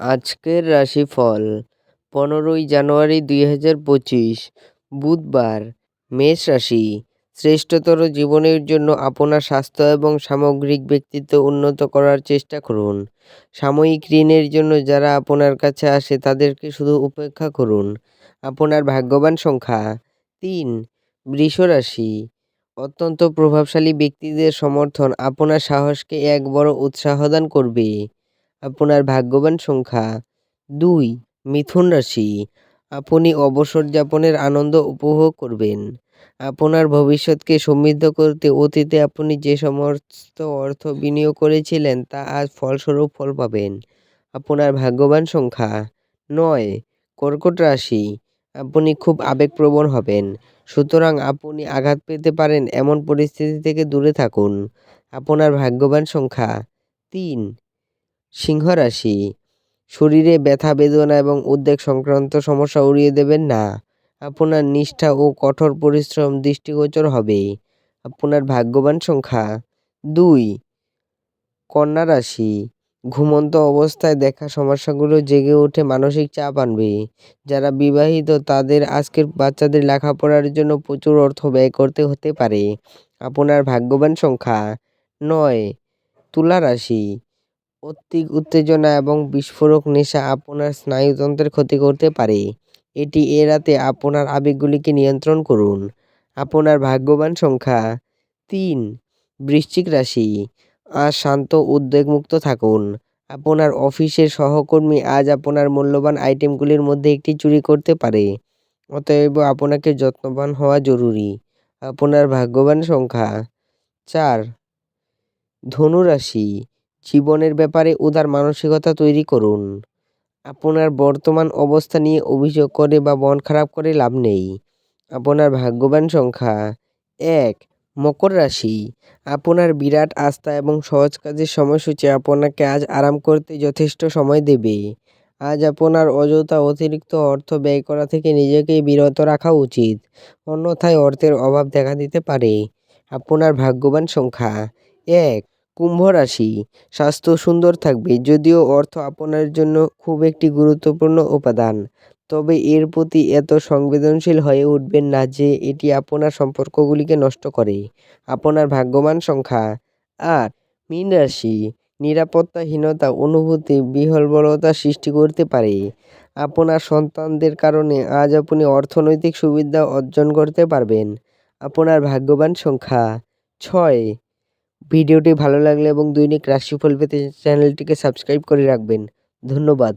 আজকের রাশিফল 15ই জানুয়ারি 2025 বুধবার। মেষ রাশি। শ্রেষ্ঠতর জীবনের জন্য আপনার স্বাস্থ্য এবং সামগ্রিক ব্যক্তিত্ব উন্নত করার চেষ্টা করুন। সাময়িক ঋণের জন্য যারা আপনার কাছে আসে তাদেরকে শুধু উপেক্ষা করুন। আপনার ভাগ্যবান সংখ্যা 3। বৃষ রাশি। অত্যন্ত প্রভাবশালী ব্যক্তিদের সমর্থন আপনার সাহসকে এক বড় উৎসাহদান করবে। আপনার ভাগ্যবান সংখ্যা 2। মিথুন রাশি। আপনি অবসর যাপনের আনন্দ উপভোগ করবেন। আপনার ভবিষ্যৎকে সমৃদ্ধ করতে অতীতে আপনি যে সমস্ত অর্থ বিনিয়োগ করেছিলেন তা আজ ফলস্বরূপ ফল পাবেন। আপনার ভাগ্যবান সংখ্যা 9। কর্কট রাশি। আপনি খুব আবেগপ্রবণ হবেন, সুতরাং আপনি আঘাত পেতে পারেন এমন পরিস্থিতি থেকে দূরে থাকুন। আপনার ভাগ্যবান সংখ্যা 3। সিংহ রাশি। শরীরে ব্যথা বেদনা এবং উদ্বেগ সংক্রান্ত সমস্যা উড়িয়ে দেবেন না। আপনার নিষ্ঠা ও কঠোর পরিশ্রম দৃষ্টিগোচর হবে। আপনার ভাগ্যবান সংখ্যা 2। কন্যা রাশি। ঘুমন্ত অবস্থায় দেখা সমস্যাগুলো জেগে উঠে মানসিক চাপ আনবে। যারা বিবাহিত তাদের আজকের বাচ্চাদের লেখাপড়ার জন্য প্রচুর অর্থ ব্যয় করতে হতে পারে। আপনার ভাগ্যবান সংখ্যা 9। তুলা রাশি। অতি উত্তেজনা এবং বিস্ফোরক নেশা আপনার স্নায়ুতন্ত্রের ক্ষতি করতে পারে। এটি এড়াতে আপনার আবেগগুলিকে নিয়ন্ত্রণ করুন। আপনার ভাগ্যবান সংখ্যা 3। বৃশ্চিক রাশি। আজ শান্ত উদ্বেগমুক্ত থাকুন। আপনার অফিসের সহকর্মী আজ আপনার মূল্যবান আইটেমগুলির মধ্যে একটি চুরি করতে পারে, অতএব আপনাকে যত্নবান হওয়া জরুরি। আপনার ভাগ্যবান সংখ্যা 4। ধনু রাশি। জীবনের ব্যাপারে উদার মানসিকতা তৈরি করুন। আপনার বর্তমান অবস্থা নিয়ে অভিযোগ করে বা মন খারাপ করে লাভ নেই। আপনার ভাগ্যবান সংখ্যা 1। মকর রাশি। আপনার বিরাট আস্থা এবং সহজ কাজের সময়সূচি আপনাকে আজ আরাম করতে যথেষ্ট সময় দেবে। আজ আপনার অযথা অতিরিক্ত অর্থ ব্যয় করা থেকে নিজেকে বিরত রাখা উচিত, অন্যথায় অর্থের অভাব দেখা দিতে পারে। আপনার ভাগ্যবান সংখ্যা 1। কুম্ভ রাশি। স্বাস্থ্য সুন্দর থাকবে, যদিও অর্থ আপনার জন্য খুব একটি গুরুত্বপূর্ণ উপাদান, তবে এর প্রতি এত সংবেদনশীল হয়ে উঠবেন না যে এটি আপনার সম্পর্কগুলিকে নষ্ট করে। আপনার ভাগ্যবান সংখ্যা 8। মীন রাশি। নিরাপত্তাহীনতা অনুভূতি বিহ্বলতা সৃষ্টি করতে পারে। আপনার সন্তানদের কারণে আজ আপনি অর্থনৈতিক সুবিধা অর্জন করতে পারবেন। আপনার ভাগ্যবান সংখ্যা 6। ভিডিওটি ভালো লাগলে এবং দৈনিক রাশিফল পেতে চ্যানেলটিকে সাবস্ক্রাইব করে রাখবেন। ধন্যবাদ।